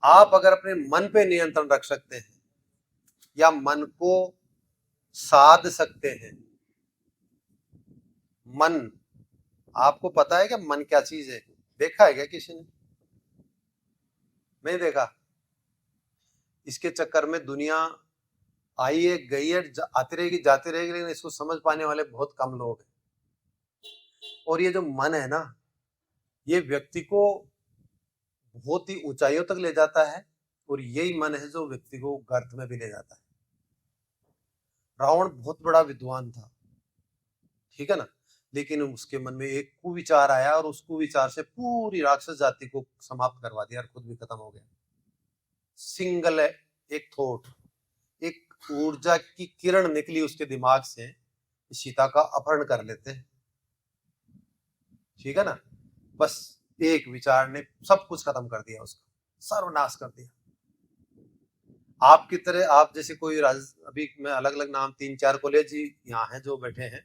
आप अगर अपने मन पे नियंत्रण रख सकते हैं या मन को साध सकते हैं, मन, आपको पता है क्या मन क्या चीज है? देखा है क्या किसी ने? नहीं देखा। इसके चक्कर में दुनिया आई है, गई है, आती रहेगी, जाती रहेगी, लेकिन इसको समझ पाने वाले बहुत कम लोग हैं। और ये जो मन है ना, ये व्यक्ति को बहुत ही ऊंचाइयों तक ले जाता है, और यही मन है जो व्यक्ति को गर्त में भी ले जाता है। रावण बहुत बड़ा विद्वान था, ठीक है ना, लेकिन उसके मन में एक कुविचार आया और उस कुविचार से पूरी राक्षस जाति को समाप्त करवा दिया और खुद भी खत्म हो गया। सिंगल एक थॉट, एक ऊर्जा की किरण निकली उसके दिमाग से, सीता का अपहरण कर लेते हैं, ठीक है ना। बस एक विचार ने सब कुछ खत्म कर दिया, उसका सर्वनाश कर दिया। आपकी तरह, आप जैसे कोई अभी मैं अलग अलग नाम 3-4 कॉलेज ही यहाँ हैं जो बैठे हैं,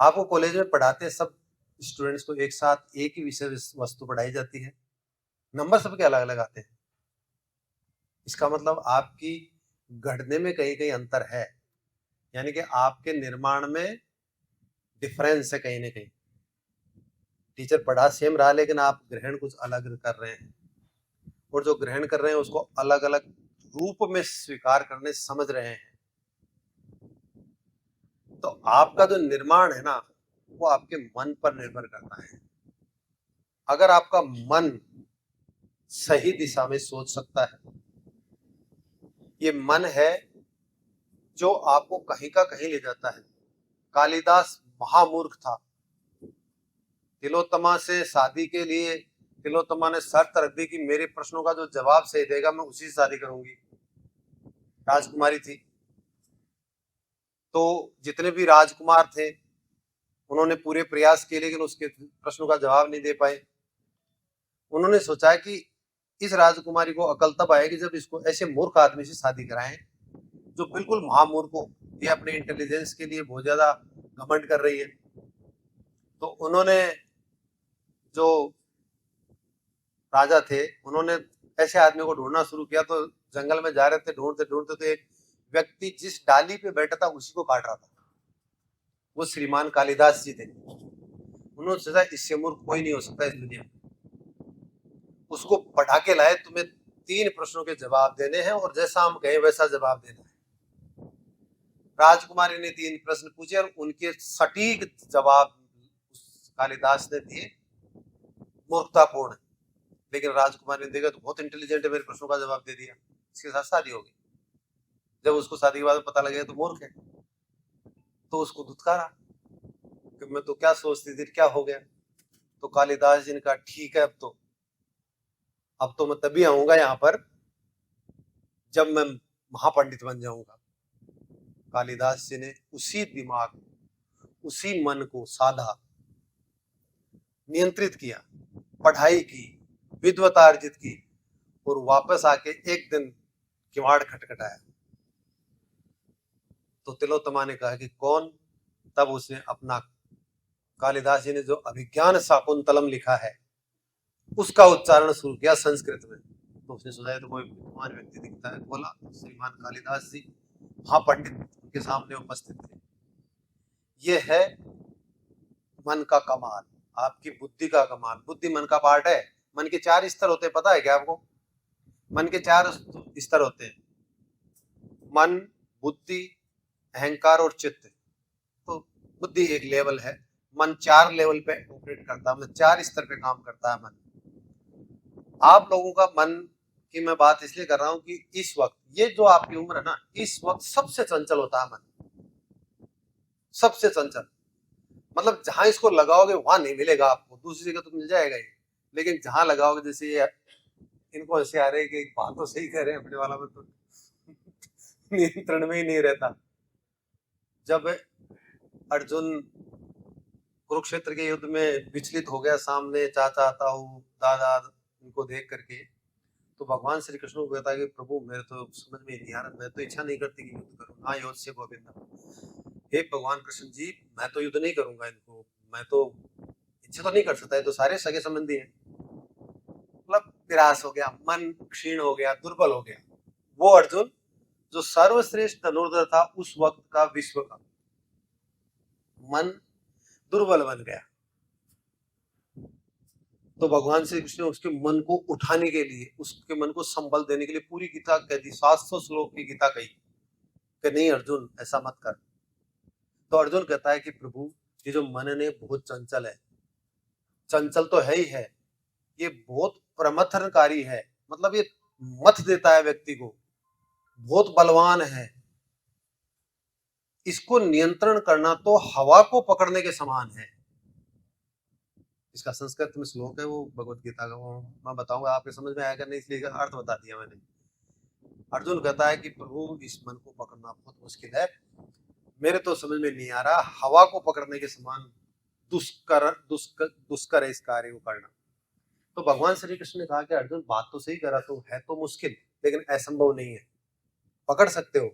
आपको कॉलेज में पढ़ाते हैं, सब स्टूडेंट्स को एक साथ एक ही विषय वस्तु पढ़ाई जाती है, नंबर सबके अलग अलग आते हैं। इसका मतलब आपकी गढ़ने में कहीं कहीं अंतर है, यानी कि आपके निर्माण में डिफरेंस है कहीं ना कहीं। टीचर पढ़ा सेम रहा, लेकिन आप ग्रहण कुछ अलग कर रहे हैं, और जो ग्रहण कर रहे हैं उसको अलग अलग रूप में स्वीकार करने समझ रहे हैं। तो आपका जो निर्माण है ना, वो आपके मन पर निर्भर करता है। अगर आपका मन सही दिशा में सोच सकता है, ये मन है जो आपको कहीं का कहीं ले जाता है। कालिदास महामूर्ख था, तिलोत्तमा से शादी के लिए तिलोत्तमा ने शर्त रख दी कि मेरे प्रश्नों का जो जवाब सही देगा मैं उसी से शादी करूंगी। राजकुमारी थी, तो जितने भी राजकुमार थे उन्होंने पूरे प्रयास किए, लेकिन उसके प्रश्नों का जवाब नहीं दे पाए। उन्होंने सोचा कि इस राजकुमारी को अकल तब आएगी जब इसको ऐसे मूर्ख आदमी से शादी कराएं जो बिल्कुल महामूर्ख हो, ये अपने इंटेलिजेंस के लिए बहुत ज्यादा घमंड कर रही है। तो उन्होंने, जो राजा थे, उन्होंने ऐसे आदमी को ढूंढना शुरू किया। तो जंगल में जा रहे थे, ढूंढते ढूंढते तो एक व्यक्ति जिस डाली पे बैठा था उसी को काट रहा था। वो श्रीमान कालिदास जी थे। उन्होंने सोचा इससे मूर्ख कोई नहीं हो सकता इस दुनिया में। उसको पढ़ा के लाए, तुम्हें 3 प्रश्नों के जवाब देने हैं और जैसा हम कहें वैसा जवाब देना है। राजकुमारी ने 3 प्रश्न पूछे और उनके सटीक जवाब कालिदास ने दिए, मूर्खतापूर्ण। लेकिन राजकुमारी ने देखा तो बहुत इंटेलिजेंट है, मेरे प्रश्नों का जवाब दे दिया, इसके साथ शादी होगी। जब उसको शादी के बाद पता लगे तो मूर्ख है, तो उसको धुतकारा कि मैं तो क्या सोचती थी, क्या हो गया। तो कालिदास जी ने कहा ठीक है, अब तो मैं तभी आऊंगा यहाँ पर जब मैं महापंडित बन जाऊंगा। कालिदास जी ने उसी दिमाग, उसी मन को साधा, नियंत्रित किया, पढ़ाई की, विद्वता अर्जित की, और वापस आके एक दिन किवाड़ खटखटाया। तो तिलोत्तमा ने कहा कि कौन? तब उसने अपना, कालिदास जी ने जो अभिज्ञान शाकुंतलम लिखा है उसका उच्चारण शुरू किया संस्कृत में। तो उसने सोचा तो कोई विद्वान व्यक्ति दिखता है, बोला श्रीमान कालिदास जी महापंडित उनके सामने उपस्थित थे। ये है मन का कमाल, आपकी बुद्धि का कमाल। बुद्धि मन का पार्ट है। मन के 4 स्तर होते हैं, पता है क्या आपको? मन के 4 स्तर होते हैं, मन, बुद्धि, अहंकार और चित्त। तो बुद्धि एक लेवल है, मन 4 लेवल पे ऑपरेट करता है, 4 स्तर पे काम करता है मन। आप लोगों का मन की मैं बात इसलिए कर रहा हूं कि इस वक्त, ये जो आपकी उम्र है ना, इस वक्त सबसे चंचल होता है मन, सबसे चंचल। मतलब जहां इसको लगाओगे वहां नहीं मिलेगा आपको, दूसरी जगह तो मिल जाएगा ये, लेकिन जहां लगाओगे, जैसे ये इनको ऐसे आ रहे कि बात तो सही कह रहे हैं अपने वाला में, तो नियंत्रण में ही नहीं रहता। जब अर्जुन कुरुक्षेत्र के युद्ध में विचलित हो गया, सामने चाचा ताऊ दादा इनको देख करके, तो भगवान श्री कृष्ण को कहता है कि प्रभु मेरे तो समझ में नहीं आ रहा, मैं तो इच्छा नहीं करती कि युद्ध करूं, ना योद्ध से गोविंद। हे भगवान कृष्ण जी, मैं तो युद्ध नहीं करूंगा इनको, मैं तो इच्छा तो नहीं कर सकता, है तो सारे सगे संबंधी हैं। मतलब निराश हो गया, मन क्षीण हो गया, दुर्बल हो गया। वो अर्जुन जो सर्वश्रेष्ठ धनुर्धर था उस वक्त का, विश्व का, मन दुर्बल बन गया। तो भगवान श्री कृष्ण ने उसके मन को उठाने के लिए, उसके मन को संबल देने के लिए पूरी गीता कह दी, 700 श्लोक की गीता कही कि नहीं अर्जुन ऐसा मत कर। तो अर्जुन कहता है कि प्रभु ये जो मन है बहुत चंचल है। चंचल तो है ही है, ये बहुत प्रमथनकारी है, मतलब ये मथ देता है व्यक्ति को, बहुत बलवान है। इसको नियंत्रण करना तो हवा को पकड़ने के समान है। इसका संस्कृत में श्लोक है, वो भगवत गीता का, वो मैं बताऊंगा, आपके समझ में आएगा नहीं, इसलिए अर्थ बता दिया मैंने। अर्जुन कहता है कि प्रभु इस मन को पकड़ना बहुत मुश्किल है, मेरे तो समझ में नहीं आ रहा, हवा को पकड़ने के समान दुष्कर है इस कार्य को करना। तो भगवान श्री कृष्ण ने कहा कि अर्जुन बात तो सही करा, तो है तो मुश्किल, लेकिन असंभव नहीं है, पकड़ सकते हो।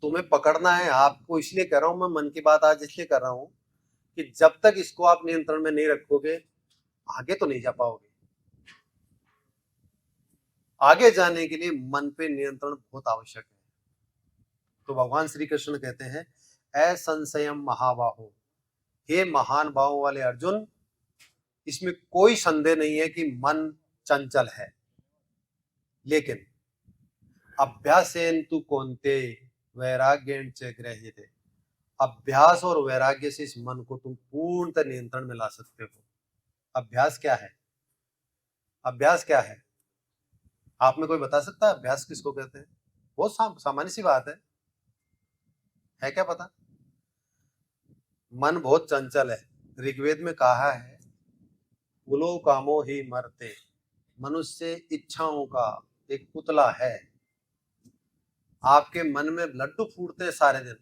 तुम्हें पकड़ना है, आपको इसलिए कह रहा हूं मैं, मन की बात आज इसलिए कर रहा हूं कि जब तक इसको आप नियंत्रण में नहीं रखोगे आगे तो नहीं जा पाओगे। आगे जाने के लिए मन पे नियंत्रण बहुत आवश्यक है। तो भगवान श्री कृष्ण कहते हैं असंशयम महाबाहो, हे महान भावों वाले अर्जुन, इसमें कोई संदेह नहीं है कि मन चंचल है, लेकिन अभ्यासेन तु कौन्ते वैराग्येण च गृह्यते, अभ्यास और वैराग्य से इस मन को तुम पूर्णतः नियंत्रण में ला सकते हो। अभ्यास क्या है? अभ्यास क्या है? आप में कोई बता सकता है अभ्यास किसको कहते हैं? बहुत सामान्य सी बात है क्या पता? मन बहुत चंचल है। ऋग्वेद में कहा है कुलो कामो ही मरते, मनुष्य इच्छाओं का एक पुतला है। आपके मन में लड्डू फूटते हैं सारे दिन,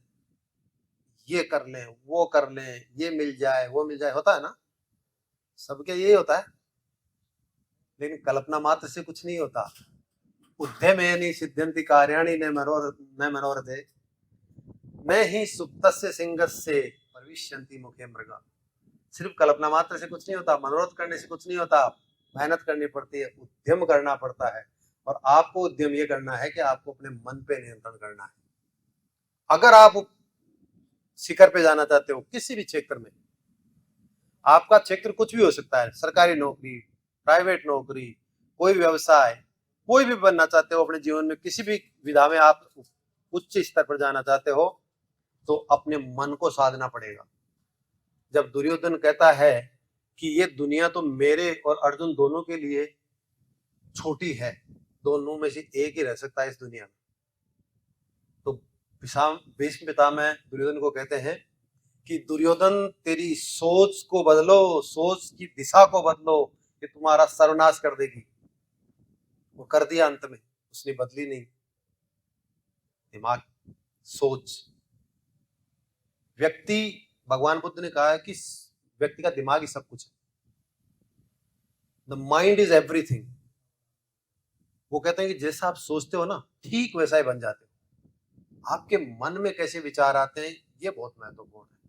ये कर लें, वो कर लें, ये मिल जाए, वो मिल जाए, होता है ना? सबके यही होता है, लेकिन कल्पना मात्र से कुछ नहीं होता। उद्यमेनि सिद्ध्यन्ति कार्याणि न मनोरथे, मैं ही सुप्तस्य सिंहस्य प्रविश्यन्ति मुखे मृगा। सिर्फ कल्पना मात्र से कुछ नहीं होता, मनोरथ करने से कुछ नहीं होता, मेहनत करनी पड़ती है, उद्यम करना पड़ता है। और आपको उद्यम ये करना है कि आपको अपने मन पे नियंत्रण करना है। अगर आप शिखर पे जाना चाहते हो किसी भी क्षेत्र में, आपका क्षेत्र कुछ भी हो सकता है, सरकारी नौकरी, प्राइवेट नौकरी, कोई व्यवसाय, कोई भी बनना चाहते हो अपने जीवन में, किसी भी विधा में आप उच्च स्तर पर जाना चाहते हो, तो अपने मन को साधना पड़ेगा। जब दुर्योधन कहता है कि ये दुनिया तो मेरे और अर्जुन दोनों के लिए छोटी है, दोनों में से एक ही रह सकता है इस दुनिया में, तो भीष्म पितामह दुर्योधन को कहते हैं कि दुर्योधन तेरी सोच को बदलो, सोच की दिशा को बदलो, कि तुम्हारा सर्वनाश कर देगी। वो कर दिया, अंत में उसने बदली नहीं। दिमाग, सोच, व्यक्ति, भगवान बुद्ध ने कहा है कि व्यक्ति का दिमाग ही सब कुछ है। The mind is everything. वो कहते हैं कि जैसा आप सोचते हो ना, ठीक वैसा ही बन जाते हो। आपके मन में कैसे विचार आते हैं, ये बहुत महत्वपूर्ण है।